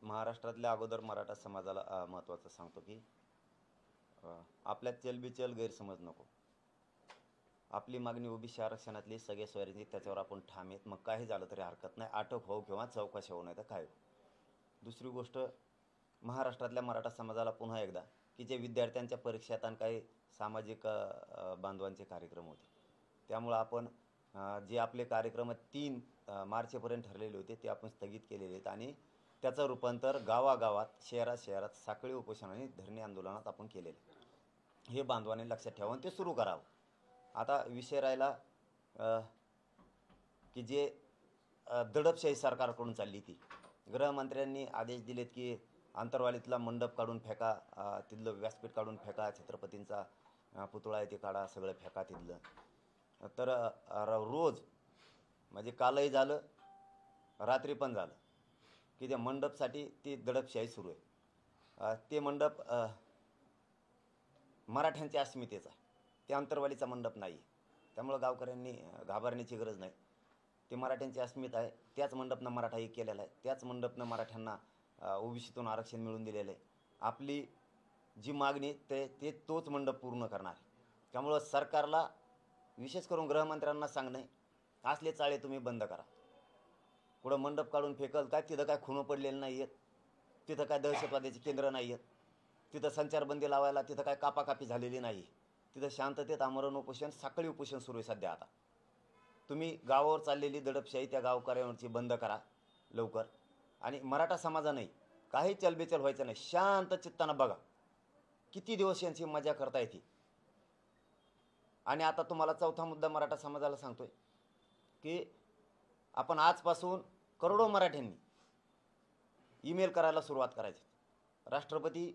महाराष्ट्रातल्या अगोदर मराठा समाजाला महत्त्वाचं सांगतो की आपल्यात चलबिचल गैरसमज नको. आपली मागणी ओबीसी आरक्षणातली सगळे सोयरीची त्याच्यावर आपण ठाम आहेत. मग काही झालं तरी हरकत नाही, अटक हो किंवा चौकशी होऊ नाही तर काय हो. दुसरी गोष्ट, महाराष्ट्रातल्या मराठा समाजाला पुन्हा एकदा की जे विद्यार्थ्यांच्या परीक्षेत आणि काही सामाजिक बांधवांचे कार्यक्रम होते, त्यामुळं आपण जे आपले कार्यक्रम 3 मार्चपर्यंत ठरलेले होते ते आपण स्थगित केलेले आहेत आणि त्याचं रूपांतर गावागावात शहरात साखळी उपोषण आणि धरणे आंदोलनात आपण केलेले. हे बांधवांनी लक्षात ठेवून ते सुरू करावं. आता विषय राहिला की जे दडपशाही सरकारकडून चालली ती, गृहमंत्र्यांनी आदेश दिलेत की आंतरवालीतला मंडप काढून फेका, तिथलं व्यासपीठ काढून फेका, छत्रपतींचा पुतळा आहे ते काढा, सगळं फेका तिथलं. तर रोज म्हणजे कालही झालं, रात्री पण झालं की त्या मंडपसाठी ती दडपशाही सुरू आहे. ते मंडप मराठ्यांच्या अस्मितेचा आहे, ते आंतरवालीचा मंडप नाही. त्यामुळं गावकऱ्यांनी घाबरण्याची गरज नाही. ते मराठ्यांची अस्मिता आहे. त्याच मंडपनं मराठा एक केलेला आहे, त्याच मंडपनं मराठ्यांना ओबीसीतून आरक्षण मिळवून दिलेलं आहे. आपली जी मागणी ते तोच मंडप पूर्ण करणार. त्यामुळं सरकारला, विशेष करून गृहमंत्र्यांना सांगणं आहे, असले चाळे तुम्ही बंद करा. पुढं मंडप काढून फेकल काय, तिथं काय खुणं पडलेलं नाही आहेत, तिथं काय दहशतवाद्याचे केंद्र नाही आहेत, तिथं संचारबंदी लावायला तिथं काय कापाकापी झालेली नाही. तिथं शांततेत आमरण उपोषण, साखळी उपोषण सुरू आहे सध्या. आता तुम्ही गावावर चाललेली दडपशाही त्या गावकऱ्यांवरची बंद करा लवकर. आणि मराठा समाजाने काही चलबिचल व्हायचं नाही, शांत चित्तानं बघा. किती दिवस यांची मजा करता येते. आणि आता तुम्हाला चौथा मुद्दा मराठा समाजाला सांगतोय की आपण आजपासून करोडो मराठ्यांनी ईमेल करायला सुरुवात करायची. राष्ट्रपती,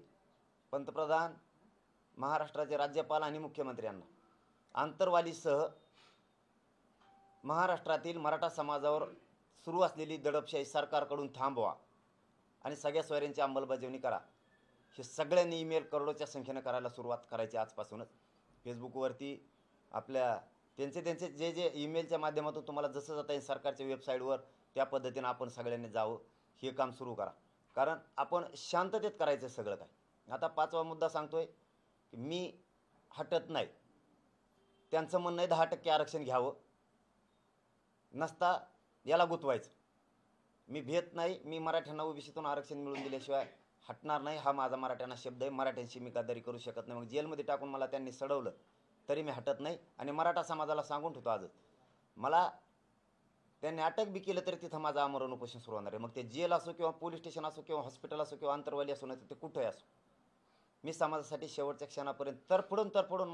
पंतप्रधान, महाराष्ट्राचे राज्यपाल आणि मुख्यमंत्र्यांना आंतरवालीसह महाराष्ट्रातील मराठा समाजावर सुरू असलेली दडपशाही सरकारकडून थांबवा आणि सगळ्या सोयऱ्यांची अंमलबजावणी करा. हे सगळ्यांनी ईमेल करोडोच्या संख्येनं करायला सुरुवात करायची आजपासूनच. फेसबुकवरती आपल्या त्यांचे जे ईमेलच्या माध्यमातून तुम्हाला जसं जाता येईल सरकारच्या वेबसाईटवर, त्या पद्धतीनं आपण सगळ्यांनी जावं, हे काम सुरू करा. कारण आपण शांततेत करायचं सगळं काय. आता 5वा मुद्दा सांगतोय की मी हटत नाही. त्यांचं म्हणणं आहे 10% आरक्षण घ्यावं, नसता याला गुतवायचं. मी भेट नाही, मी मराठ्यांना ओबीसीतून आरक्षण मिळवून दिल्याशिवाय हटणार नाही, हा माझा मराठ्यांना शब्द आहे. मराठ्यांशी मी गद्दारी करू शकत नाही. मग जेलमध्ये टाकून मला त्यांनी सडवलं तरी मी हटत नाही. आणि मराठा समाजाला सांगून ठेवतो आजच, मला त्यांनी अटक बी केलं तरी तिथं माझं आमरण उपोषण सुरू होणार आहे. मग ते जेल असो किंवा पोलीस स्टेशन असो किंवा हॉस्पिटल असो किंवा आंतरवाली असो, नाही तर ते कुठंही असो, मी समाजासाठी शेवटच्या क्षणापर्यंत तरफडून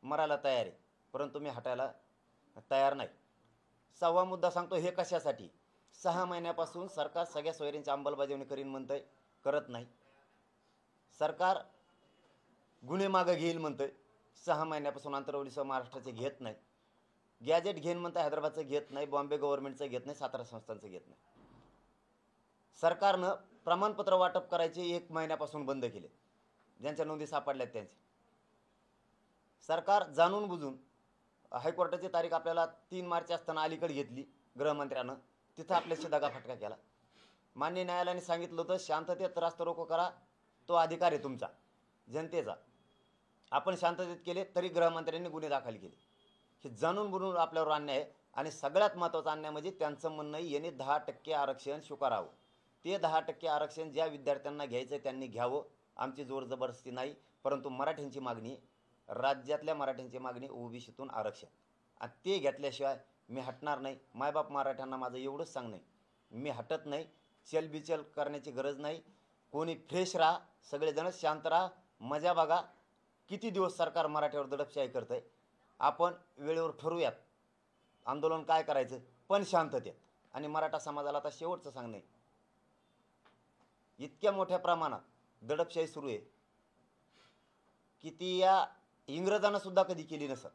मरायला तयार आहे, परंतु मी हटायला तयार नाही. 6वा मुद्दा सांगतो, हे कशासाठी? 6 महिन्यापासून सरकार सगळ्या सोयरींची अंमलबजावणी करीन म्हणतंय, करत नाही. सरकार गुन्हे मागं घेईल म्हणतंय, 6 महिन्यापासून आंतरवलीसह महाराष्ट्राचे घेत नाही. गॅजेट घेईन म्हणताय, हैदराबादचं घेत नाही, बॉम्बे गव्हर्नमेंटचं घेत नाही, सातारा संस्थांचं घेत नाही. सरकारनं प्रमाणपत्र वाटप करायचे 1 महिन्यापासून बंद केले, ज्यांच्या नोंदी सापडल्यात त्यांचे. सरकार जाणून बुजून हायकोर्टाची तारीख आपल्याला 3 मार्च असताना अलीकडे घेतली गृहमंत्र्यानं, तिथं आपल्याशी दगाफटका केला. मान्य न्यायालयाने सांगितलं होतं शांततेत रास्ता रोको करा, तो अधिकार आहे तुमचा, जनतेचा. आपण शांततेत केले तरी गृहमंत्र्यांनी गुन्हे दाखल केले. हे जाणून बुजून आपल्यावर अन्याय आहे. आणि सगळ्यात महत्त्वाचा अन्याय म्हणजे त्यांचं म्हणणं याने 10% आरक्षण स्वीकारावं. ते 10% आरक्षण ज्या विद्यार्थ्यांना घ्यायचं त्यांनी घ्यावं, आमची जोर जबरदस्ती नाही. परंतु मराठ्यांची मागणी, राज्यातल्या मराठ्यांची मागणी ओबीसीतून आरक्षण, आणि ते घेतल्याशिवाय मी हटणार नाही. मायबाप मराठ्यांना माझं एवढंच सांगणं आहे, मी हटत नाही. चलबिचल करण्याची गरज नाही. कोणी फ्रेश राहा, सगळेजण शांत राहा, मजा बघा. किती दिवस सरकार मराठ्यावर दडपशाही करतंय. आपण वेळेवर ठरवूयात आंदोलन काय करायचं, पण शांततेत. आणि मराठा समाजाला आता शेवटचं सांगणं आहे, इतक्या मोठ्या प्रमाणात दडपशाही सुरू आहे की ती या इंग्रजांना सुद्धा कधी केली नसत.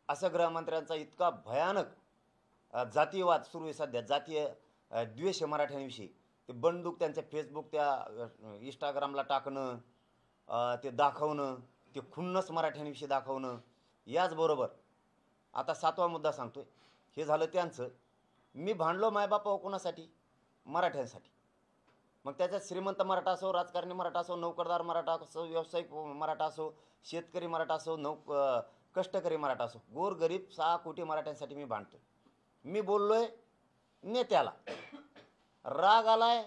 असं गृहमंत्र्यांचा इतका भयानक जातीयवाद सुरू आहे सध्या, जातीय द्वेष मराठ्यांविषयी. ते बंदूक त्यांच्या फेसबुक, त्या इंस्टाग्रामला टाकणं, ते दाखवणं, ते खुन्नस मराठ्यांविषयी दाखवणं. याचबरोबर आता 7वा मुद्दा सांगतोय, हे झालं त्यांचं. मी भांडलो मायबापा कोणासाठी? मराठ्यांसाठी. मग त्याच्यात श्रीमंत मराठा असो, राजकारणी मराठा असो, नोकरदार मराठा असो, व्यावसायिक मराठा असो, शेतकरी मराठा असो, कष्टकरी मराठा असो, गोरगरीब 6 कोटी मराठ्यांसाठी मी भांडतो. मी बोललोय नेत्याला, राग आलाय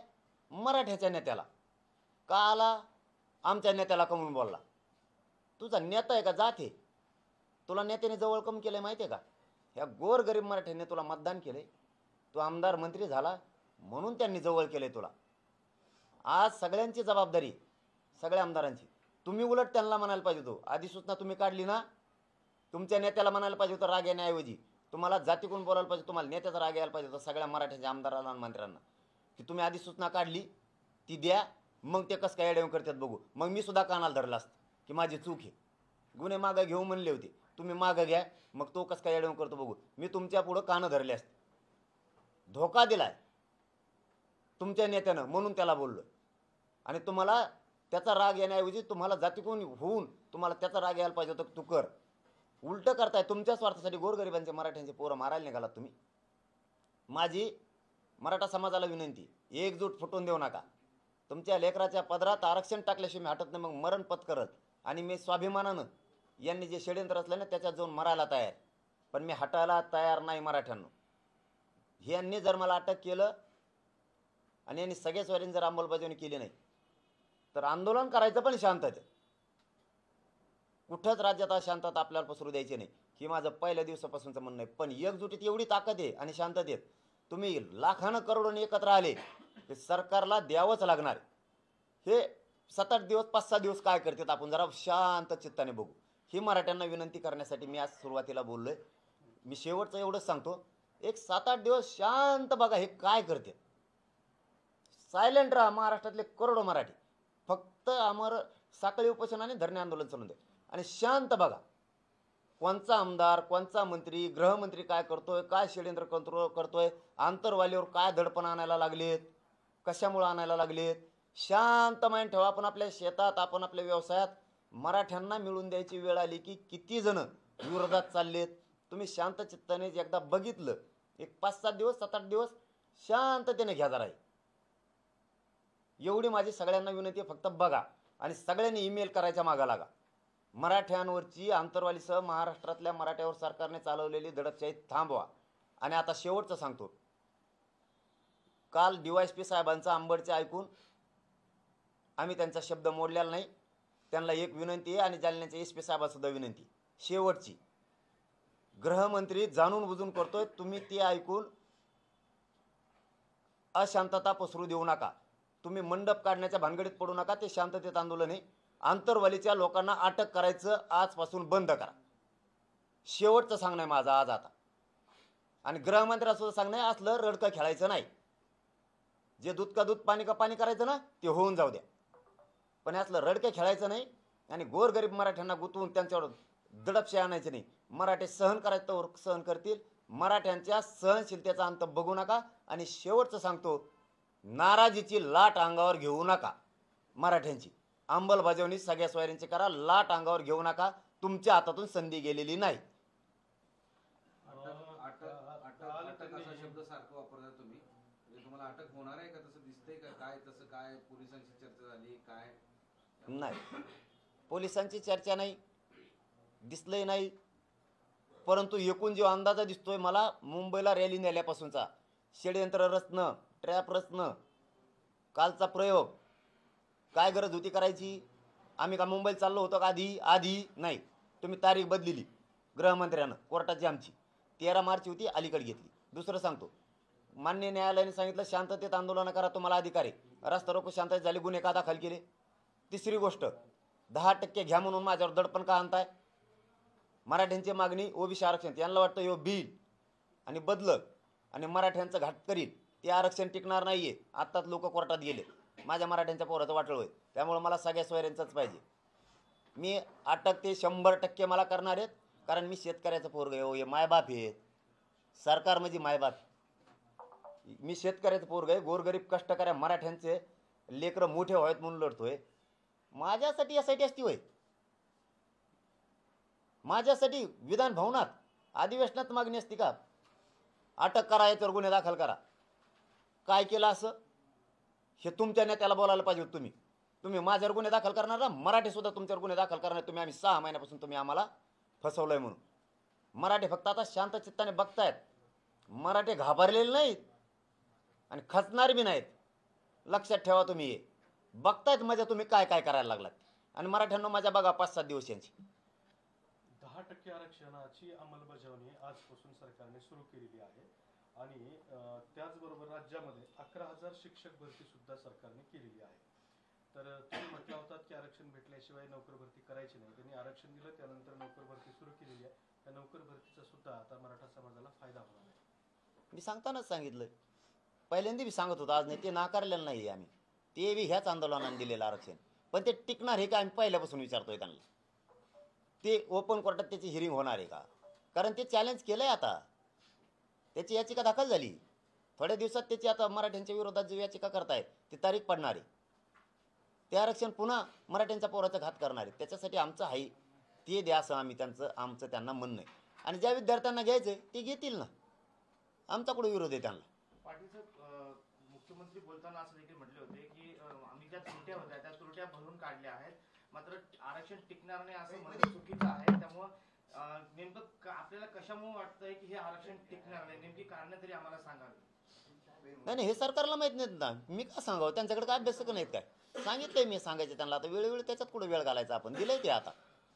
मराठ्याच्या नेत्याला. का आला? आमच्या नेत्याला कमवून बोलला. तुझा नेता आहे का जात आहे? तुला नेत्याने जवळ कम केलं माहिती आहे का? ह्या गोरगरीब मराठ्याने तुला मतदान केले, तू आमदार मंत्री झाला म्हणून त्यांनी जवळ केले तुला. आज सगळ्यांची जबाबदारी, सगळ्या आमदारांची. तुम्ही उलट त्यांना म्हणायला पाहिजे होतो, अधिसूचना तुम्ही काढली ना, तुमच्या नेत्याला म्हणायला पाहिजे होतं राग येण्याऐवजी तुम्हाला जातीकडून बोलायला पाहिजे, तुम्हाला नेत्याचा राग यायला पाहिजे होता सगळ्या मराठ्याच्या आमदारांना आणि मंत्र्यांना, की तुम्ही अधिसूचना काढली ती द्या, मग ते कसं काय अडवून करतात बघू. मग मी सुद्धा कानाला धरला असतं की माझी चूक आहे, गुन्हे मागं घेऊ म्हणले होते, तुम्ही मागं घ्या, मग तो कसं काय अडवून करतो बघू. मी तुमच्या पुढं कानं धरले असते. धोका दिलाय तुमच्या नेत्यानं म्हणून त्याला बोललो. आणि तुम्हाला त्याचा राग येण्याऐवजी तुम्हाला जातीकडून होऊन तुम्हाला त्याचा राग यायला पाहिजे होतं, तू कर. उलटं करताय तुमच्या स्वार्थासाठी. गोरगरिबांचे मराठ्यांचे पोरं मारायला निघालात तुम्ही. माझी मराठा समाजाला विनंती, एकजूट फुटून देऊ नका. तुमच्या लेकराच्या पदरात आरक्षण टाकल्याशिवाय मी हटत नाही, मग मरण पत्करत. आणि मी स्वाभिमानानं यांनी जे षडयंत्र असलं ना त्याच्यात जाऊन मरायला तयार, पण मी हटायला तयार नाही मराठ्यांना. यांनी जर मला अटक केलं आणि यांनी सगळ्या स्वारींनी जर अंमलबजावणी केली नाही तर आंदोलन करायचं पण शांततेत. कुठंच राज्यात शांतता आपल्याला पसरू द्यायची नाही, ही माझं पहिल्या दिवसापासूनचं म्हणणं आहे. पण एकजुटीत एवढी ताकद आहे आणि शांततेत तुम्ही लाखानं करोडोनी एकत्र आले, हे सरकारला द्यावंच लागणार. हे 7-8 दिवस 5-6 दिवस काय करतात आपण जरा शांत चित्ताने बघू. ही मराठ्यांना विनंती करण्यासाठी मी आज सुरुवातीला बोललोय. मी शेवटचं एवढंच सांगतो, एक 7-8 दिवस शांत बघा हे काय करते. सायलेंट राहा महाराष्ट्रातले करोडो मराठी. फक्त आमर साखळी उपोषण आणि धरणे आंदोलन चालून दे आणि शांत बघा कोणचा आमदार, कोणचा मंत्री, गृहमंत्री काय करतोय, काय षडयंत्र करतोय, आंतरवालीवर काय दडपण आणायला लागलेत, कशामुळे आणायला लागलेत. शांत माइंड ठेवा. आपण आपल्या शेतात, आपण आपल्या व्यवसायात मराठ्यांना मिळून द्यायची वेळ आली की किती जण विरोधात चाललेत. तुम्ही शांत चित्ताने एकदा बघितलं, एक 5-7 दिवस 7-8 दिवस शांततेने घ्या जरा. एवढी माझी सगळ्यांना विनंती आहे. फक्त बघा आणि सगळ्यांनी ईमेल करायच्या मागा लागा. मराठ्यांवरची आंतरवालीसह महाराष्ट्रातल्या मराठ्यावर सरकारने चालवलेली दडपशाही थांबवा. आणि आता शेवटचं सांगतो, काल DYSP साहेबांचा अंबडचे ऐकून आम्ही त्यांचा शब्द मोडलेला नाही. त्यांना एक विनंती आहे आणि जालन्याच्या SP साहेबांसुद्धा विनंती शेवटची. गृहमंत्री जाणून बुजून करतोय, तुम्ही ती ऐकून अशांतता पसरू देऊ नका. तुम्ही मंडप काढण्याच्या भानगडीत पडू नका. ते शांततेत आंदोलन आहे. आंतरवालीच्या लोकांना अटक करायचं आजपासून बंद करा. शेवटचं सांगणं आहे माझं आज आता. आणि गृहमंत्र्यासुद्धा सांगणं आहे, असलं रडकं खेळायचं नाही. जे दूध का दूध पाणी का पाणी करायचं ना ते होऊन जाऊ द्या, पण असलं रडकं खेळायचं नाही. आणि गोरगरीब मराठ्यांना गुंतवून त्यांच्यावर दडपशाही आणायचं नाही. मराठे सहन करायचं तर सहन करतील. मराठ्यांच्या सहनशीलतेचा अंत बघू नका. आणि शेवटचं सांगतो, नाराजीची लाट अंगावर घेऊ नका. मराठ्यांची अंमलबजावणी सगळ्या सोयऱ्यांची करा. लाट अंगावर घेऊ नका. तुमच्या हातातून संधी गेलेली नाही. अटक असा शब्द सारखं वापरता तुम्ही, म्हणजे तुम्हाला अटक होणार आहे का तसं दिसतंय का? काय तसं काय पोलिसांची चर्चा झाली काय? नाही, पोलिसांची चर्चा नाही, दिसलंय नाही. परंतु एकूण जो अंदाजा दिसतोय मला मुंबईला रॅली नेल्यापासूनचा, षडयंत्र रचणं, ट्रॅप रचणं, कालचा प्रयोग, काय गरज होती करायची? आम्ही का मुंबईला चाललो होतो का आधी नाही. तुम्ही तारीख बदलिली गृहमंत्र्यानं, कोर्टाची आमची 13 मार्च होती, अलीकडे घेतली. दुसरं सांगतो, मान्य न्यायालयाने सांगितलं शांततेत आंदोलन करा, तुम्हाला अधिकार आहे. रस्ता रोको शांततेत झाली, गुन्हे का दाखल केले. तिसरी गोष्ट, 10% घ्या म्हणून माझ्यावर दडपण का आणताय? मराठ्यांची मागणी OBC आरक्षण, यांना वाटतं यो बिल आणि बदल आणि मराठ्यांचं घाट करील, ते आरक्षण टिकणार नाहीये. आत्ताच लोक कोर्टात गेले, माझ्या मराठ्यांच्या पोराचं वाटळ होय. त्यामुळे मला सगळ्या सोयऱ्यांचंच पाहिजे. मी अटक ते 100% मला करणार आहेत, कारण मी शेतकऱ्याचं पोरग आहे. हे मायबाप आहेत, सरकार म्हणजे मायबाप. मी शेतकऱ्याचं पोरग आहे, गोरगरीब कष्टकऱ्या मराठ्यांचे लेकरं मोठे व्हावेत म्हणून लढतोय. माझ्यासाठी यासाठी असती होय? माझ्यासाठी विधान भवनात अधिवेशनात मागणी असती का? अटक करा, याच्यावर गुन्हे दाखल करा. काय केलं असं? हे तुमच्या नेत्याला बोलायला पाहिजे होतं तुम्ही. तुम्ही माझ्यावर गुन्हे दाखल करणार ना, मराठीसुद्धा तुमच्यावर गुन्हे दाखल करणार. तुम्ही आम्ही 6 महिन्यापासून तुम्ही आम्हाला फसवलंय म्हणून. मराठी फक्त आता शांत चित्ताने बघतायत. मराठी घाबरलेले नाहीत आणि खचणार बी नाहीत. लक्षात ठेवा तुम्ही. हे बघतायत मजा तुम्ही काय काय करायला लागलात. आणि मराठ्यांना मजा बघा 5-7 दिवस यांची. 10% आरक्षणाची अंमलबजावणी आजपासून सरकारने सुरू केलेली आहे आणि त्याचबरोबर राज्यामध्ये 11,000 शिक्षक भरती सुद्धा सरकारने केलेली आहे. तर तुम्ही म्हटलं होतात की आरक्षण भेटल्याशिवाय नोकर भरती करायची नाही. त्यांनी आरक्षण दिलं, त्यानंतर नोकर भरती सुरू केलेली आहे. त्या नोकर भरतीचा सुद्धा आता मराठा समाजाला फायदा होणार आहे. मी सांगतानाच सांगितलं, पहिल्यांदा बी सांगत होतो, आज नाही. ते नाकारलेलं नाही आम्ही. ते बी ह्याच आंदोलनाने दिलेलं आरक्षण. पण ते टिकणार आहे का आम्ही पहिल्यापासून विचारतोय त्यांना. ते ओपन कोर्टात त्याची हिअरिंग होणार आहे का? कारण ते चॅलेंज केलंय आता. त्याची याचिका दाखल झाली. थोड्या दिवसात त्याची आता मराठ्यांच्या विरोधात जी याचिका करतायत ती तारीख पडणार आहे. ते आरक्षण पुन्हा मराठ्यांच्या पोराचा घात करणार आहे. त्याच्यासाठी आमचं आहे ते द्या असं आमचं त्यांना म्हणणं आहे. आणि ज्या विद्यार्थ्यांना घ्यायचं ते घेतील ना. आमच्याकडे विरोध आहे त्यांना. पाटील साहेब, मुख्यमंत्री बोलताना असं देखील म्हटले होते की आम्ही ज्या त्रुट्या होत्या त्या त्रुट्या भरून काढल्या आहेत, मात्र आरक्षण टिकणार नाही असं म्हणणं चुकीचं आहे. त्यामुळं नेमकं आपल्याला कशामुळे वाटतंय की हे आरक्षण टिकणार नाही, नेमकी कारणं तरी आम्हाला सांगावी. नाही, हे सरकारला माहित नाहीत ना. मी का सांगावं? त्यांच्याकडे काय अभ्यास नाहीत काय? सांगितलंय मी सांगायचं त्यांना. आता वेळोवेळी त्याच्यात कुठं वेळ घालायचा आपण. दिलंय ते आता.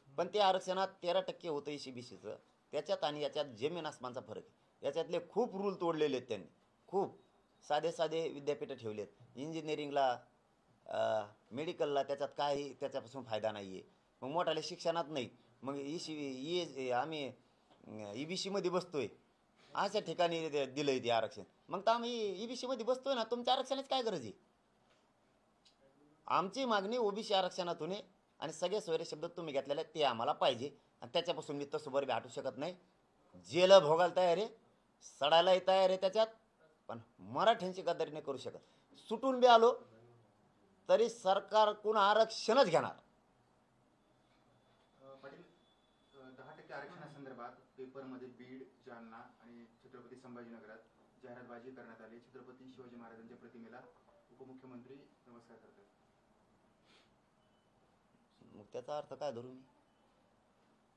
पण ते आरक्षणात 13% होतं ECBCचं. त्याच्यात आणि याच्यात जमीन आसमानचा फरक आहे. याच्यातले खूप रूल तोडलेले आहेत त्यांनी. खूप साधे विद्यापीठं ठेवलेत. इंजिनिअरिंगला, मेडिकलला त्याच्यात काही त्याच्यापासून फायदा नाही आहे. मग मोठाल्या शिक्षणात नाही. मग आम्ही EBCमध्ये बसतोय. अशा ठिकाणी दिलंय ते आरक्षण. मग तर आम्ही EBCमध्ये बसतोय ना. तुमच्या आरक्षणाची काय गरज आहे? आमची मागणी OBC आरक्षणातून आहे. आणि सगळे सोयरे शब्द तुम्ही घेतलेले ते आम्हाला पाहिजे. आणि त्याच्यापासून मी तसं बरं बी हटू शकत नाही. जेल भोगायला तयार आहे, सडायलाही तयार आहे त्याच्यात. पण मराठ्यांची गद्दारी नाही करू शकत. सुटून बी आलो तरी सरकारकडून आरक्षणच घेणार. पाटील, 10% आरक्षणासंदर्भात पेपरमध्ये बीड, जालना आणि छत्रपती संभाजीनगरात जाहिरातबाजी करण्यात आली. छत्रपती शिवाजी महाराजांच्या प्रतिमेला उपमुख्यमंत्री नमस्कार करतात. मग त्याचा अर्थ काय धरू मी?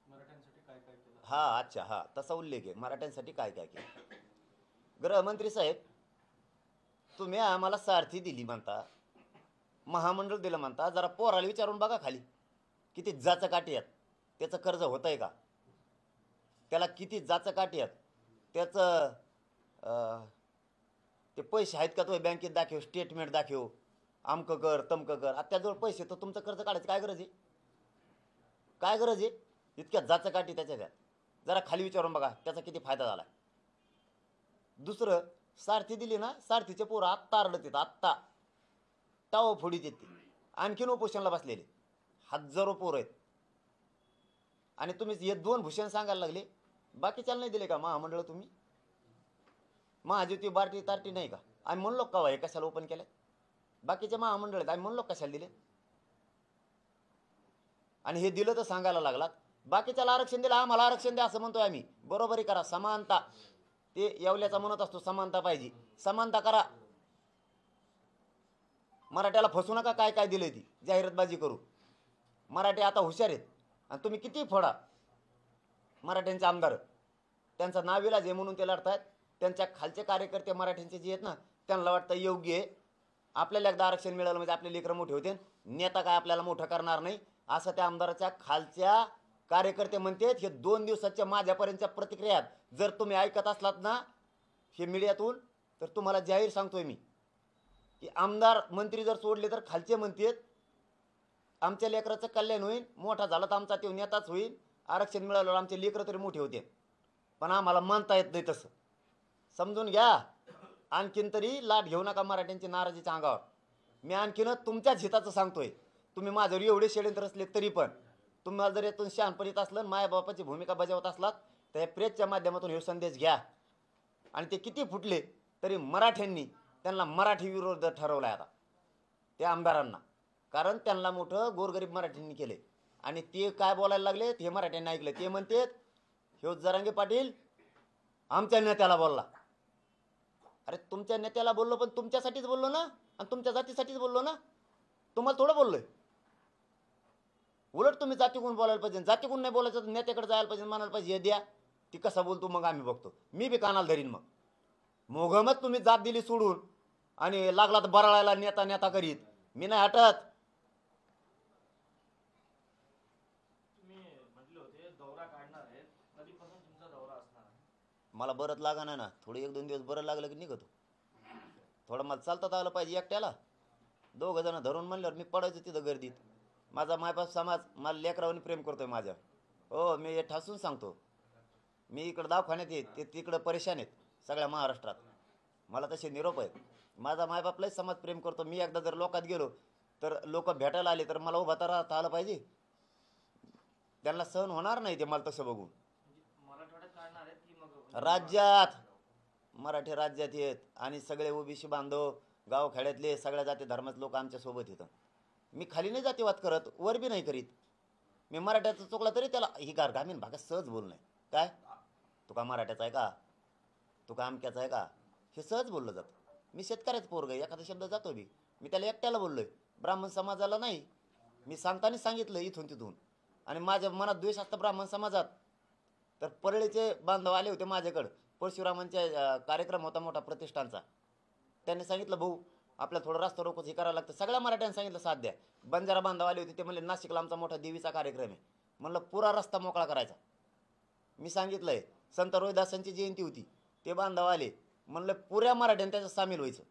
मराठ्यांसाठी काय काय केलं? हा, अच्छा, हा, तसा उल्लेख आहे. मराठ्यांसाठी काय काय केलं. गृहमंत्री साहेब, तुम्ही आम्हाला सारथी दिली म्हणता, महामंडळ दिलं म्हणता. जरा पोराला विचारून बघा खाली किती जाचं काठी आहेत. त्याचं कर्ज होत आहे का? त्याला किती जाचं काठी आहेत. त्याचं ते पैसे आहेत का? तो बँकेत दाखव, स्टेटमेंट दाखव, आमकं कर तमकं कर. आता त्याजवळ पैसे तर तुमचं कर्ज काढायचं काय गरज आहे? काय गरज आहे? इतक्या जाचं काठी त्याच्या द्या. जरा खाली विचारून बघा त्याचा किती फायदा झाला. दुसरं, सारथी दिली ना, सारथीचे पोरं आत्ता आरडत येत. आत्ता टाव फोडीत येते. आणखीन उपोषणला बसलेले हजारो पोरं आहेत. आणि तुम्ही हे 2 भूषण सांगायला लागले. बाकीच्याला नाही दिले का महामंडळ? तुम्ही महाज्योती बार्टी तार्टी नाही का? आम्ही म्हणलो का हे कशाला ओपन केलं? बाकीचे महामंडळ आहेत, आम्ही म्हणलो कशाला दिले? आणि हे दिलं तर सांगायला लागलात. बाकीच्याला आरक्षण दिलं, आम्हाला आरक्षण द्या असं म्हणतोय आम्ही. बरोबरी करा, समानता. ते येवल्याचा म्हणत असतो समानता पाहिजे. समानता करा. मराठ्याला फसू नका. काय काय दिलंय ती जाहिरातबाजी करू. मराठी आता हुशार आहेत. आणि तुम्ही किती फोडा मराठ्यांचे आमदार, त्यांचं नाविलाज आहे म्हणून ते लढतायत. त्यांच्या खालचे कार्यकर्ते मराठ्यांचे जे आहेत ना, त्यांना वाटतं योग्य आहे आपल्याला एकदा आरक्षण मिळालं म्हणजे आपले लेकरं मोठे होते. नेता काय आपल्याला मोठं करणार नाही असं त्या आमदाराच्या खालच्या कार्यकर्ते म्हणतात. हे 2 दिवसाच्या माझ्यापर्यंतच्या प्रतिक्रिया जर तुम्ही ऐकत असलात ना हे मीडियातून, तर तुम्हाला जाहीर सांगतोय मी की आमदार मंत्री जर सोडले तर खालचे म्हणतात आमच्या लेकराचं कल्याण होईल, मोठा झाला तर आमचा तो नेताच होईल, आरक्षण मिळालं आमचे लेकरं तरी मोठे होते. पण आम्हाला मानता येत नाही तसं. समजून घ्या. आणखीन तरी लाट घेऊ नका मराठ्यांची नाराजीच्या अंगावर. मी आणखीनच तुमच्याच हिताचं सांगतोय. तुम्ही माझ्यावर एवढे षडयंत्र असले तरी पण तुम्हाला जर यातून शहाणपणीत असलं, मायबापाची भूमिका बजावत असलात तर या प्रेसच्या माध्यमातून हे संदेश घ्या. आणि ते किती फुटले तरी मराठ्यांनी त्यांना मराठी विरोध ठरवला आहे आता त्या आमदारांना. कारण त्यांना मोठं गोरगरीब मराठ्यांनी केले. आणि ते काय बोलायला लागले हे मराठ्यांनी ऐकलं. ते म्हणतात हे जरांगे पाटील आमच्या नेत्याला बोलला. अरे तुमच्या नेत्याला बोललो पण तुमच्यासाठीच बोललो ना. आणि तुमच्या जातीसाठीच बोललो ना, तुम्हाला थोडं बोललोय. उलट तुम्ही जातीकडून बोलायला पाहिजे. जातीकडून नाही बोलायचं तर नेत्याकडे जायला पाहिजे, म्हणायला पाहिजे हे द्या, ती कसा बोलतो मग आम्ही बघतो. मी बी कानाला धरीन. मग मोघमच तुम्ही जात दिली सोडून आणि लागला तर बराळायला नेता नेता करीत, मी नाही हटत. तुम्ही म्हटले होते दौरा काढणार आहे, कधीपासून तुमचा दौरा असणार आहे? मला बरंच लागा ना, थोडं 1-2 दिवस बरं लागलं की निघतो. थोडं मला चालता आलं पाहिजे एकट्याला. 2 जण धरून म्हणल्यावर मी पडायचं तिथं गर्दीत. माझा मायबाप समाज मला लेकरावानी प्रेम करतोय माझ्या. हो, मी हे ठासून सांगतो. मी इकडं दवाखान्यात येत, ते तिकडं परेशान आहेत सगळ्या महाराष्ट्रात. मला तसे निरोप आहेत. माझा मायबापलाही समाज प्रेम करतो. मी एकदा जर लोकात गेलो तर लोक भेटायला आले तर मला उभा तर राहता आलं पाहिजे. त्यांना सहन होणार नाही ते मला तसं बघून. म्हणजे मराठवाड्यात काढणार आहेत की मग राज्यात, मराठी राज्यात येत आणि सगळे ओबीसी बांधव गावखेड्यातले सगळ्या जाती धर्माचे लोक आमच्यासोबत येतं. मी खाली नाही जातीवाद करत, वर बी नाही करीत. मी मराठ्याचा चुकला तरी त्याला ही ग्रामीण भागात सहज बोलणं आहे. काय तुका मराठ्याचा आहे का, तुका अमक्याचा आहे का, हे सहज बोललं जातं. मी शेतकऱ्याचं पोरग आहे, एखादा शब्द जातो बी. मी त्याला एकट्याला बोललोय, ब्राह्मण समाजाला नाही. मी सांगताना सांगितलं इथून तिथून. आणि माझ्या मनात द्वेष असतं ब्राह्मण समाजात. तर परळीचे बांधव आले होते माझ्याकडं. परशुरामांच्या कार्यक्रम होता मोठा प्रतिष्ठानचा. त्यांनी सांगितलं भाऊ आपल्याला थोडं रस्ता रोकोच हे करावं लागतं. सगळ्या मराठ्यांनी सांगितलं साथ द्या. बंजारा बांधव आले होते, ते म्हणले नाशिकला आमचा मोठा देवीचा कार्यक्रम आहे. म्हणलं पुरा रस्ता मोकळा करायचा. मी सांगितलंय संत रोहिदासांची जयंती होती, ते बांधव आले. म्हणलं पुऱ्या मराठ्यांनी त्याच्यात सामील व्हायचं.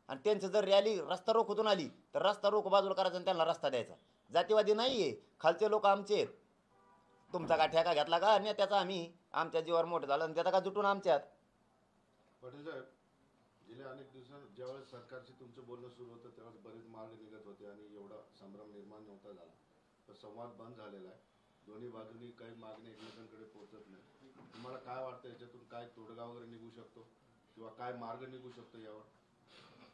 आणि त्यांचं जर रॅली रस्ता रोखूतून आली तर रस्ता रोख बाजूला करायचा आणि त्यांना रस्ता द्यायचा. जातीवादी नाही आहे, खालचे लोक आमचे आहेत. तुमचा का ठेका घेतला का नेत्याचा, आम्ही आमच्या जीवावर मोठं झालं आणि त्याचा का जुटून आमच्यात. पाटील साहेब, गेल्या अनेक दिवसांत ज्यावेळेस सरकारशी तुमचं बोलणं सुरू होतं त्यावेळेस बरेच मार्ग निघत होते आणि एवढा संभ्रम निर्माण नव्हता झाला. तर संवाद बंद झालेला आहे. दोन्ही बाजूंनी काही मागणी एकमेकांकडे पोहोचत नाही. तुम्हाला काय वाटतं याच्यातून काय तोडगा वगैरे निघू शकतो किंवा काय मार्ग निघू शकतो यावर?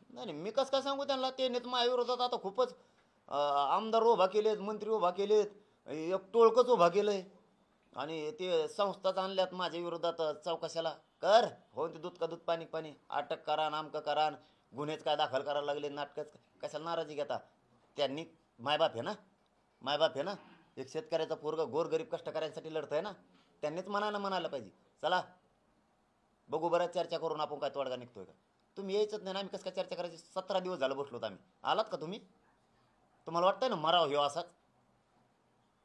नाही मी कसं काय सांगू त्यांना. ते नेत महाविरोधात आता खूपच आमदार उभा केलेत, मंत्री उभा केलेत, एक टोळकंच उभा केलंय. आणि ते संस्थाच आणल्यात माझ्या विरोधात चौकशाला. कर हो ते दूध का दूध पाणी पाणी, अटक करा, नामकं करा, गुन्हेच काय दाखल करायला लागले, नाटकच कशाला नाराजी घेता. त्यांनी मायबाप आहे ना, मायबाप आहे ना, एक शेतकऱ्याचा पोरग गोरगरीब कष्टकऱ्यांसाठी लढत आहे ना, त्यांनीच म्हणायला पाहिजे चला बघू बरं चर्चा करून आपण काय तोडगा निघतोय का. तुम्ही यायचंच नाही ना, आम्ही कसं काय चर्चा करायची. 17 दिवस झालं बसलोत आम्ही. आलात का तुम्ही? तुम्हाला वाटतंय ना मराव ह्यो असाच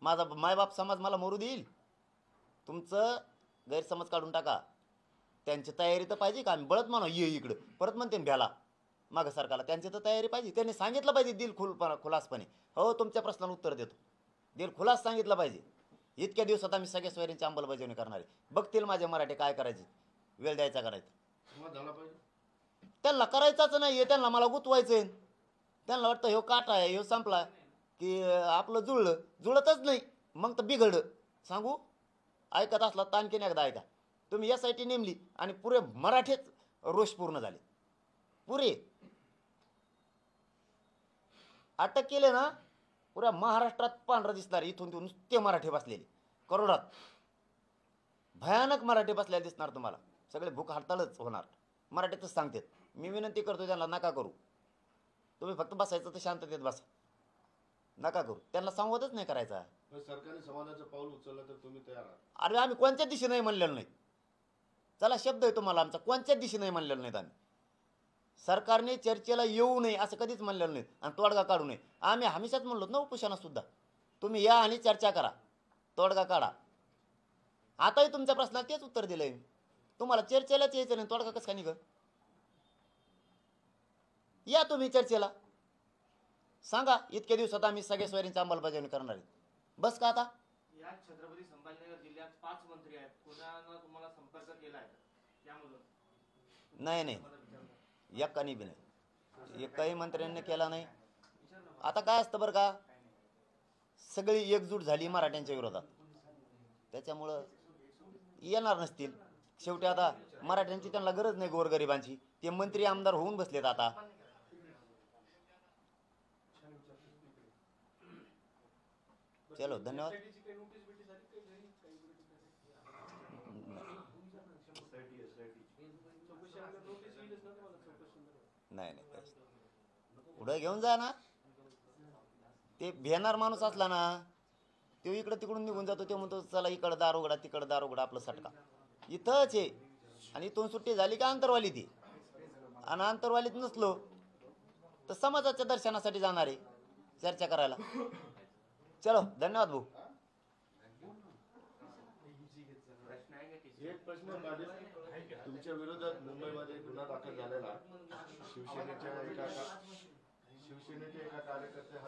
माझा मायबाप समाज मला मरू देईल? तुमचं गैरसमज काढून टाका. त्यांची तयारी तर पाहिजे का. आम्ही बळत म्हणा ये इकडं परत म्हणते भ्याला मागं सरकारला. त्यांची तर तयारी पाहिजे. त्यांनी सांगितलं पाहिजे दिल खुलासपणे, हो तुमच्या प्रश्नाला उत्तर देतो. दिल खुलास सांगितलं पाहिजे. इतक्या दिवसात आम्ही सगळ्या सोयरींची अंमलबजावणी करणार आहे. बघतील माझे मराठी काय करायचे, वेळ द्यायचा करायचा. संवाद झाला पाहिजे. त्यांना करायचाच नाही आहे, त्यांना मला गुतवायचं आहे. त्यांना वाटतं ह्यो काटा आहे, ह्यो संपला की आपलं जुळतच नाही, मग तर बिघडलं. सांगू ऐकत असला तर आणखीन एकदा ऐका. तुम्ही SIT नेमली आणि पुरे मराठीच रोष पूर्ण झाले. पुरे अटक केले ना, पुऱ्या महाराष्ट्रात पांढरा दिसणार. इथून तिथून नुसते मराठी बसलेले करोडात, भयानक मराठी बसलेले दिसणार तुम्हाला. सगळे भूक हडताळच होणार. मराठीतच सांगतात. मी विनंती करतो त्यांना नका करू. तुम्ही फक्त बसायचं तर शांततेत बसा, नका करू. त्यांना संवादच नाही करायचा. पण सरकारने समाजाचं पाऊल उचललं तर तुम्ही तयार आहात? अरे आम्ही कोणत्या दिशे नाही म्हणलेलं नाही. चला शब्द आहे तुम्हाला आमचा, कोणत्याच दिशे नाही म्हणलेलं नाहीत आम्ही. सरकारने चर्चेला येऊ नये असं कधीच म्हणलेलं नाही आणि तोडगा काढू नये. आम्ही हमेशाच म्हणलो ना उपोषणात सुद्धा, तुम्ही या आणि चर्चा करा, तोडगा काढा. आताही तुमच्या प्रश्नाला तेच उत्तर दिलंय मी. तुम्हाला चर्चेलाच यायचं नाही, तोडगा कसं काय निघ. या तुम्ही चर्चेला, सांगा इतक्या दिवसात आम्ही सगळ्या सोयरींची अंमलबजावणी करणार आहे. बस का आता. या छत्रपती संभाजीनगर जिल्ह्यात 5 मंत्री आहेत, कोणानं तुम्हाला संपर्क केला आहे त्यामधून? नाही एकाने बी नाही, एकाही मंत्र्यांनी केला नाही. आता काय असतं बरं का, सगळी एकजूट झाली मराठ्यांच्या विरोधात, त्याच्यामुळं येणार नसतील. शेवटी आता मराठ्यांची त्यांना गरज नाही, गोरगरिबांची. ते मंत्री आमदार होऊन बसलेत आता. चलो धन्यवाद. नाही पुढं घेऊन जा ना. ते भेणार माणूस असला ना तो इकडं तिकडून निघून जातो. तो म्हणतो चला इकडं दार उघडा तिकडं दार उघडा आपलं सटका. इथंच आहे. आणि इथून सुट्टी झाली का अंतरवाली ती. आणि अंतरवालीत नसलो तर समाजाच्या दर्शनासाठी जाणार आहे चर्चा करायला. चलो धन्यवाद भाऊ. एक प्रश्न पाटील, तुमच्या विरोधात मुंबईमध्ये गुन्हा दाखल झालेला आहे. शिवसेनेच्या एका कार्यकर्ते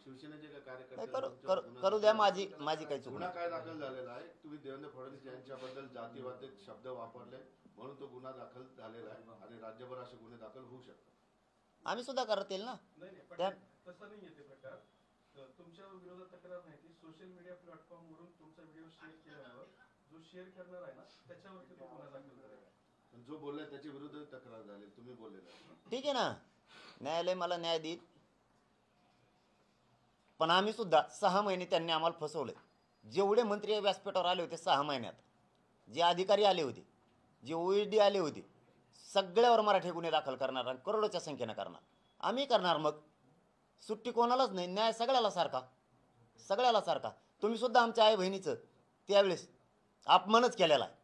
शिवसेनेचे एका नाही, कार्यकर्ते करू द्या. माझी काही चूक गुन्हा नाही. काय दाखल झालेला आहे? तुम्ही देवेंद्र फडणवीस यांच्याबद्दल जातीवादी शब्द वापरले म्हणून तो गुन्हा दाखल झालेला आहे आणि राज्यभर असे गुन्हे दाखल होऊ शकतात. आम्ही सुद्धा करत येईल ना. नाही पण त्या- तसं नाही येते प्रकार. तुमच्या विरोधात तक्रार नाही ती सोशल मीडिया प्लॅटफॉर्म वरून तुमचा व्हिडिओ शेअर केल्यावर जो शेअर करणार आहे ना त्याच्यावरती तो गुन्हा दाखल करेल. पण जो बोललाय त्याच्या विरुद्ध तक्रार झाली, तुम्ही बोललेला आहे. ठीक आहे ना. न्यायालय मला न्याय देईल. पण आम्ही सुद्धा 6 महिने त्यांनी आम्हाला फसवले. जेवढे मंत्री या व्यासपीठावर आले होते 6 महिन्यात, जे अधिकारी आले होते, जे OED आले होते, सगळ्यावर मराठी गुन्हे दाखल करणार आणि करोडोच्या संख्येनं करणार. आम्ही करणार. मग सुट्टी कोणालाच नाही. न्याय सगळ्याला सारखा. सगळ्याला सारखा. तुम्ही सुद्धा आमच्या आई बहिणीचं त्यावेळेस अपमानच केलेला आहे.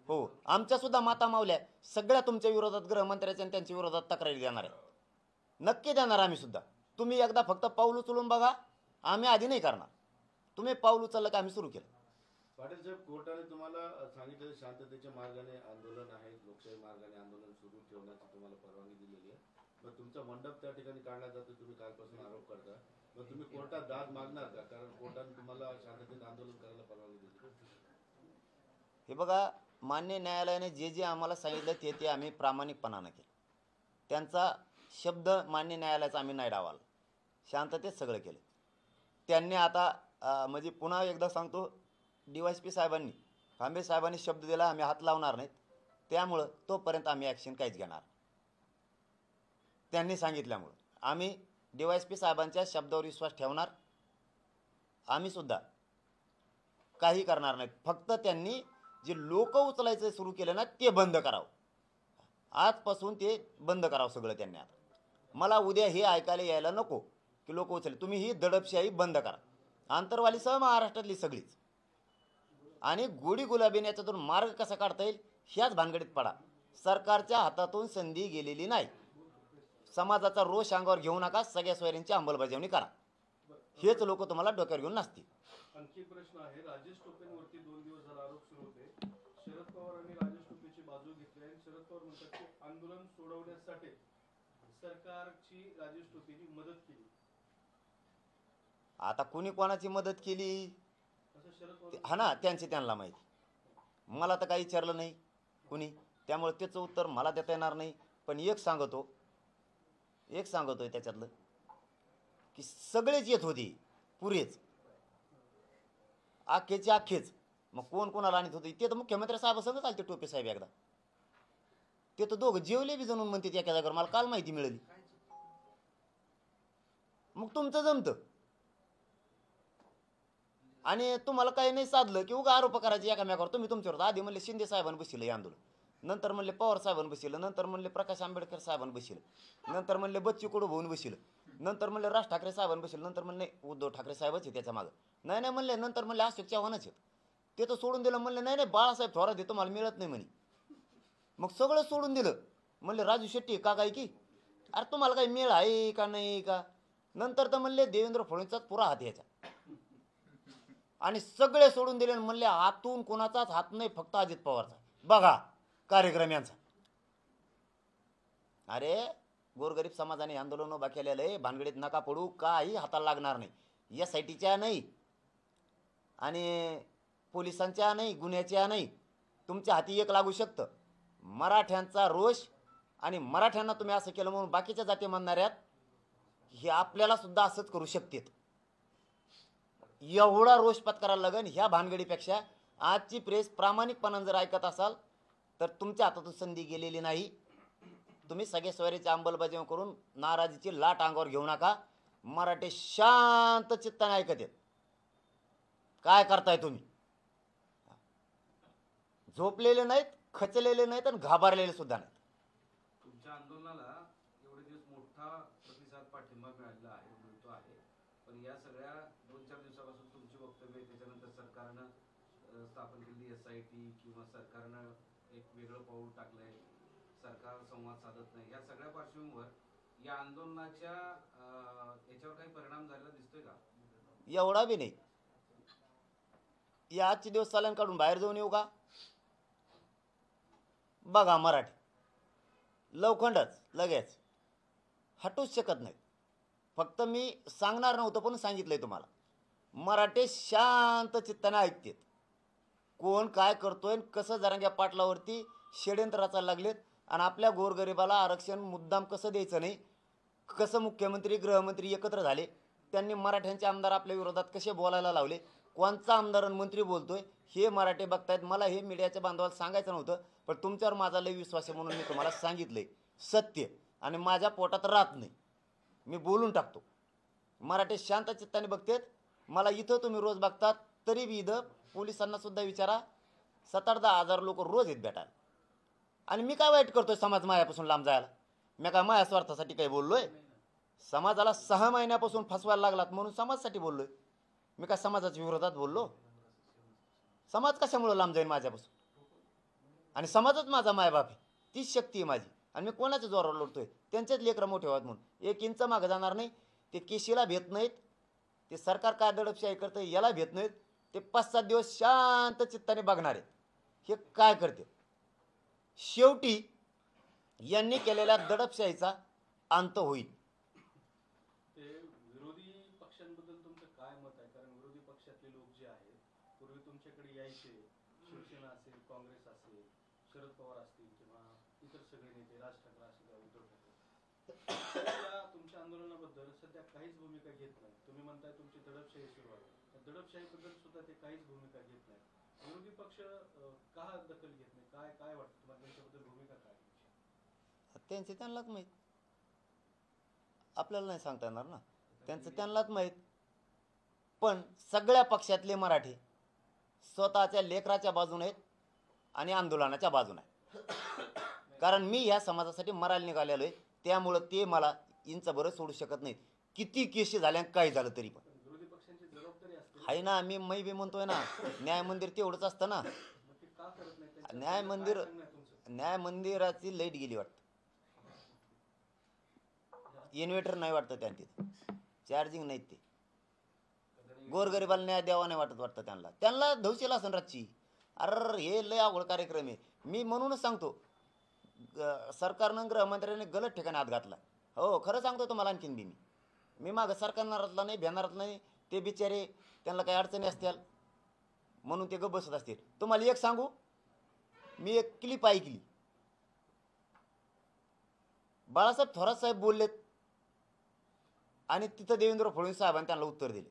हो, आमच्या सुद्धा माता मावल्या सगळ्या तुमच्या विरोधात गृहमंत्र्याच्या आणि त्यांच्या विरोधात तक्रारी देणार आहे. नक्की देणार आम्ही सुद्धा. तुम्ही एकदा फक्त पाऊल उचलून बघा. आम्ही आधी नाही करणार. तुम्ही पाऊल उचललं की आम्ही सुरू केलं. पाटील साहेब, कोर्टाने तुम्हाला सांगितलं शांततेच्या मार्गाने आंदोलन आहे, लोकशाही मार्गाने आंदोलन सुरू ठेवण्याची तुम्हाला परवानगी दिलेली आहे. मग तुमचा मंडप त्या ठिकाणी काढला जातो, तुम्ही कालपासून आरोप करता. मग तुम्ही कोर्टात दाद मागणार का? कारण कोर्टाने तुम्हाला शांततेत आंदोलन करायला परवानगी दिली. हे बघा, मान्य न्यायालयाने जे जे आम्हाला सांगितलं ते आम्ही प्रामाणिकपणानं केलं. त्यांचा शब्द मान्य न्यायालयाचा आम्ही नाही डावाला. शांततेत सगळं केलं. त्यांनी आता म्हणजे पुन्हा एकदा सांगतो, DYSP साहेबांनी, खांबे साहेबांनी शब्द दिला आम्ही हात लावणार नाहीत. त्यामुळं तोपर्यंत आम्ही ॲक्शन काहीच घेणार. त्यांनी सांगितल्यामुळं आम्ही DYSP साहेबांच्या शब्दावर विश्वास ठेवणार. आम्ही सुद्धा काही करणार नाहीत. फक्त त्यांनी जे लोक उचलायचं सुरू केलं ना ते बंद करावं. आजपासून ते बंद करावं सगळं त्यांनी. आता मला उद्या हे ऐकायला यायला नको की लोक उचलले. तुम्ही ही दडपशाही बंद करा. आंतरवालीसह महाराष्ट्रातली सगळीच. आणि गोडी गुलाबीने याच्यातून मार्ग कसा काढता येईल ह्याच भानगडीत पडा. सरकारच्या हातातून संधी गेलेली नाही. समाजाचा रोष अंगावर घेऊ नका. सगळ्या सोयऱ्यांची अंमलबजावणी करा. हेच लोक तुम्हाला डोक्यावर घेऊन नसतील. आणखी प्रश्न आहे. राजेश टोपेंवरती 2 दिवस झाला आरोप सुरू होते. शरद पवारांनी राजेश टोपेची बाजू घेतली आणि शरद पवार म्हणतात की आंदोलन सोडवण्यासाठी सरकारची राजेश टोपेंनी मदत केली. आता कुणी कोणाची मदत केली असं शरद पवार हा ना, त्यांना माहिती. मला तर काही विचारलं नाही कुणी. त्यामुळे त्याचं उत्तर मला देता येणार नाही. पण एक सांगतोय त्याच्यातलं की सगळेच येत होते पुरेच, अख्खेच. मग कोण कोणाला आणत होते ते तर मुख्यमंत्री साहेबासंगच आलते. टोपे साहेब एकदा ते तर दोघं जेवले बी जणून म्हणते एका जागेवर. मला काल माहिती मिळाली. मग तुमचं जमतं आणि तुम्हाला काही नाही साधलं की उगा आरोप करायचे एकामेकावर. तुम्ही तुमच्यावर आधी म्हणले शिंदे साहेबांनी बसलं हे आंदोलन, नंतर म्हणले पवार साहेबांनी बसलं, नंतर म्हणले प्रकाश आंबेडकर साहेबांनी बसलं, नंतर म्हणले बच्चू कडू भाऊन बसलं, नंतर म्हणले राज ठाकरे साहेबांनी बसलं, नंतर म्हणले उद्धव ठाकरे साहेबच आहे त्याच्या मागं. नाही म्हणले, नंतर म्हणले अशोक चव्हाणच आहेत. ते तर सोडून दिलं. म्हणले नाही बाळासाहेब थोरात आहे तुम्हाला मिळत नाही म्हणे. मग सगळं सोडून दिलं. म्हणले राजू शेट्टी का काय की अरे तुम्हाला काही मिळ आहे का नाही का. नंतर तर म्हणले देवेंद्र फडणवीसचाच पुरा हात यायचा. आणि सगळे सोडून दिले. म्हणले हातून कोणाचाच हात नाही, फक्त अजित पवारचा. बघा कार्यक्रम यांचा. अरे गोरगरीब समाजाने आंदोलन उभा केलेलं आहे. भानगडीत नका पडू. काही हाताला लागणार नाही. SITच्या नाही आणि पोलिसांच्या नाही, गुन्ह्याच्या नाही. तुमच्या हाती एक लागू शकतं. मराठ्यांचा रोष आणि मराठ्यांना तुम्ही असं केलं म्हणून बाकीच्या जाती म्हणणाऱ्यात हे आपल्याला सुद्धा असंच करू शकतात. एवढा रोष पत्करायला लागेल. ह्या भानगडीपेक्षा आजची प्रेस प्रामाणिकपणाने जर ऐकत असाल तर तुमच्या हातातून संधी गेलेली नाही. तुम्ही सगळे सोयरीची अंमलबजावणी करून नाराजीची लाट अंगावर घेऊ नका. मराठी शांत चित्ताने ऐकत आहेत. काय करताय तुम्ही. झोपलेले नाहीत, खचलेले नाहीत आणि घाबरलेले सुद्धा नाहीत. तुमच्या आंदोलनाला एवढे दिवस मोठा पाठिंबा मिळालेला आहे, मिळतो आहे. पण या सगळ्या 2-4 दिवसापासून तुमची वक्तव्य आहे, त्याच्यानंतर सरकारनं स्थापन केलेली SIT किंवा सरकारनं एक वेगळं पाऊल टाकलंय, सरकार संवाद साधत नाही, या सगळ्या पार्श्वभूमीवर या आंदोलनाच्या याच्यावर काही परिणाम झालेला दिसतोय का? एवढा बी नाही. या आजचे दिवस चालन काढून बाहेर जाऊन येऊ का? बघा मराठी लवखंडच लगेच हटूच शकत नाही. फक्त मी सांगणार नव्हतं पण सांगितलंय तुम्हाला. मराठी शांत चित्ताने ऐकतेत कोण काय करतोय, कसं जरांग्या पाटलावरती षड्यंत्र रचायला लागलेत आणि आपल्या गोरगरिबाला आरक्षण मुद्दाम कसं द्यायचं नाही, कसं मुख्यमंत्री गृहमंत्री एकत्र झाले, त्यांनी मराठ्यांचे आमदार आपल्या विरोधात कसे बोलायला लावले, कोणचा आमदार आणि मंत्री बोलतोय हे मराठी बघतायत. मला हे मीडियाच्या बांधवाला सांगायचं नव्हतं, पण तुमच्यावर माझा लय विश्वास आहे म्हणून मी तुम्हाला सांगितलंय सत्य आणि माझ्या पोटात राहत नाही, मी बोलून टाकतो. मराठी शांत चित्ताने बघतेत. मला इथं तुम्ही रोज बघतात तरी बी इथं पोलिसांना सुद्धा विचारा 7-10 हजार लोक रोज येत भेटायला. आणि मी काय वाईट करतोय समाज मायापासून लांब जायला? मी काय माया स्वार्थासाठी काही बोललोय? समाजाला 6 महिन्यापासून फसवायला लागलात म्हणून समाजासाठी बोललोय. मी काय समाजाच्या विरोधात बोललो? समाज कशामुळे लांब जाईल माझ्यापासून? आणि समाजच माझा मायबाप आहे, तीच शक्ती आहे माझी. आणि मी कोणाच्या जोरावर लढतोय? त्यांचेच लेकरं मोठे व्हावेत म्हणून. 1 इंच मागं जाणार नाही. ते केशीला भेट नाहीत, ते सरकार काय दडपशाही करतं याला भेट नाहीत. ते 5-7 दिवस शांत चित्ताने बघणार आहेत हे काय करते. शेवटी यांनी केलेल्या दडपशाहीचा अंत होईल. ते विरोधी पक्षांबद्दल तुमचं काय मत आहे? कारण विरोधी पक्षातले लोक जे आहेत पूर्वी तुमच्याकडे यायचे, शिवसेना असेल, काँग्रेस असेल, शरद पवार असतील किंवा इतर सगळे नेते, राज ठाकरे असतील, उद्धव ठाकरे, त्या तुमच्या आंदोलनाबद्दल सध्या काहीच भूमिका घेत नाही. तुम्ही म्हणताय तुमची दडपशाही सुरू आहे, त्या दडपशाहीबद्दल सुद्धा ते काहीच भूमिका घेत नाही. विरोधी पक्ष का दखल घेत नाही? काय काय वाटतं तुम्हाला त्यांच्याबद्दल भूमिका काय? त्यांचे त्यांनाच माहीत, आपल्याला नाही सांगता येणार ना. त्यांचं त्यांनाच माहीत. पण सगळ्या पक्षातले मराठी स्वतःच्या लेकराच्या बाजूने आहेत आणि आंदोलनाच्या बाजूने आहेत. कारण मी ह्या समाजासाठी मरायला निघालेलो आहे, त्यामुळं ते मला इंचभर सोडू शकत नाहीत, किती केशी झाल्या काय झालं तरी. पण विरोधी पक्षांची जबाबदारी असते आहे ना, मी बी म्हणतोय ना, न्याय मंदिर तेवढंच असतं ना. का करत नाही? न्याय मंदिराची लाईट गेली वाटतं, इन्व्हर्टर नाही वाटतं त्यांनी, चार्जिंग नाहीत. ते गोरगरिबाला न्याय द्यावा नाही वाटतं त्यांना धवशील असन रातची. अरे हे लय अवघड कार्यक्रम आहे. मी म्हणूनच सांगतो सरकारनं गृहमंत्र्यांनी गलत ठिकाणी हात घातला. हो खरं सांगतो तुम्हाला. आणखीन बी मी मागं सरकारणारातला नाही, भेनारातला नाही. ते बिचारे त्यांना काही अडचणी असतील म्हणून ते गप्प बसत असतील. तुम्हाला एक सांगू, मी एक क्लिप ऐकली, बाळासाहेब थोरात साहेब बोललेत आणि तिथं देवेंद्र फडणवीस साहेबांनी त्यांना उत्तर दिले.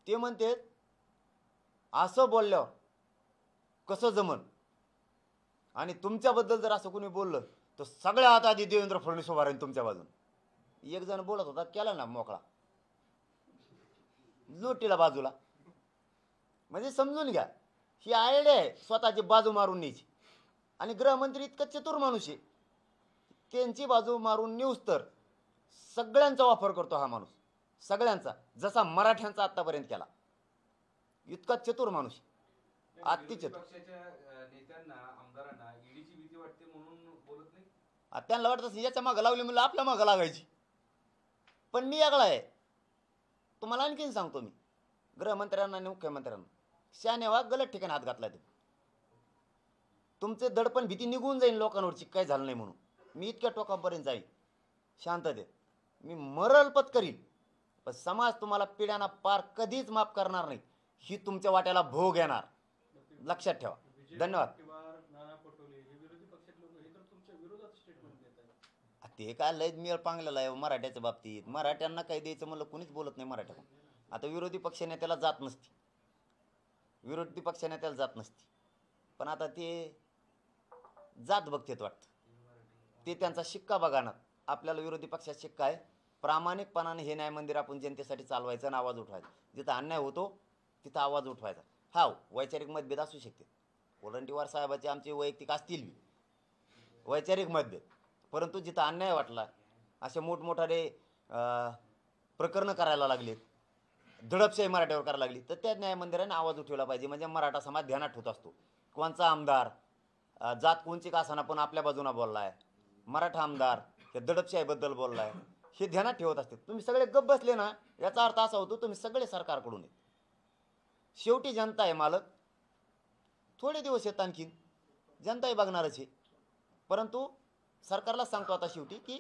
ते म्हणते असं बोलल्यावर कसं जमन, आणि तुमच्याबद्दल जर असं कोणी बोललं तर सगळ्यात आधी देवेंद्र फडणवीस उभा राहील तुमच्या बाजून. एक जण बोलत होता, केला ना मोकळा लोटीला बाजूला. म्हणजे समजून घ्या, ही आयडिया आहे स्वतःची बाजू मारून न्यायची. आणि गृहमंत्री इतकं चतुर माणूस आहे, त्यांची बाजू मारून नेऊस तर सगळ्यांचा वापर करतो हा माणूस, सगळ्यांचा, जसा मराठ्यांचा आतापर्यंत केला. इतका चतुर माणूस, अति चतुर. पक्षाच्या नेत्यांना, आमदारांना ईडीची भीती वाटते म्हणून बोलत नाही. त्यांना वाटत असेल याच्या मागं लावली म्हणलं आपल्या मागं लागायची. पण मी वेगळा आहे. तुम्हाला आणखीन सांगतो, मी गृहमंत्र्यांना आणि मुख्यमंत्र्यांना शाने वा गलत ठिकाणी हात घातला. ते तुमचे दडपण भीती निघून जाईल लोकांवरची, काय झालं नाही म्हणून. मी इतक्या टोकापर्यंत जाईल शांततेत. मी मरल पत्करील, पण समाज तुम्हाला पिढ्यांना पार कधीच माफ करणार नाही. ही तुमच्या वाट्याला भोग येणार, लक्षात ठेवा. धन्यवाद. नाना पटोले हे विरोधी पक्षात लोक हे तर तुमच्या विरोधात स्टेटमेंट देत आहेत. ते काय लय मेळ पांगलेला आहे मराठ्याच्या बाबतीत. मराठ्यांना काही द्यायचं म्हणलं कुणीच बोलत नाही मराठ्याला. आता विरोधी पक्षनेत्याला जात नसती, विरोधी पक्षनेत्याला जात नसती, पण आता ते जात बघतेत वाटतं. ते त्यांचा शिक्का बघा ना. आपल्याला विरोधी पक्षात शिक्का आहे, प्रामाणिकपणाने हे न्याय मंदिर आपण जनतेसाठी चालवायचं आणि आवाज उठवायचा. जिथं अन्याय होतो तिथं आवाज उठवायचा. हा वैचारिक मतभेद असू शकते, कोलंटीवार साहेबाचे आमचे वैयक्तिक असतील बी वैचारिक मतभेद, परंतु जिथं अन्याय वाटला, असे मोठमोठाले प्रकरणं करायला लागलीत, दडपशाही मराठ्यावर करायला लागली, तर त्या न्यायमंदिराने आवाज उठवला पाहिजे. म्हणजे मराठा समाज ध्यानात ठेवत असतो. कोणचा आमदार जात कोणची का असाना पण आपल्या बाजूने बोलला आहे, मराठा आमदार हे दडपशाहीबद्दल बोलला आहे, हे ध्यानात ठेवत असते. तुम्ही सगळे गप्प बसले ना, याचा अर्थ असा होतो तुम्ही सगळे सरकारकडून आहेत. शेवटी जनता आहे मालक. थोडे दिवस येत आणखीन जनताही बघणारच आहे. परंतु सरकारला सांगतो आता शेवटी की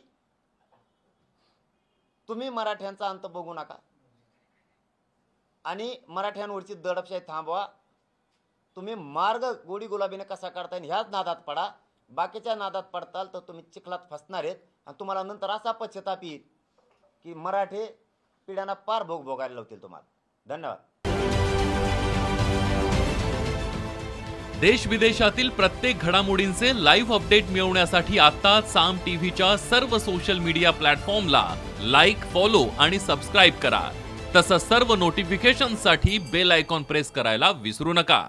तुम्ही मराठ्यांचा अंत बघू नका आणि मराठ्यांवरची दडपशाही थांबवा. तुम्ही मार्ग गोडी गुलाबीने कसा काढता येईल ह्याच नादात पडा. बाकीच्या नादात पडताल तर तुम्ही चिखलात फसणार आहेत आणि तुम्हाला नंतर असा पश्चाताप येईल की मराठे पिढ्यांना पार भोग भोगायला लावतील तुम्हाला. धन्यवाद. देश विदेशातील प्रत्येक घडामोडींचे लाईव्ह अपडेट मिळवण्यासाठी आता साम टीव्हीच्या सर्व सोशल मीडिया प्लॅटफॉर्मला लाईक, फॉलो आणि सबस्क्राईब करा. तसंच सर्व नोटिफिकेशनसाठी बेल आयकॉन प्रेस करायला विसरू नका.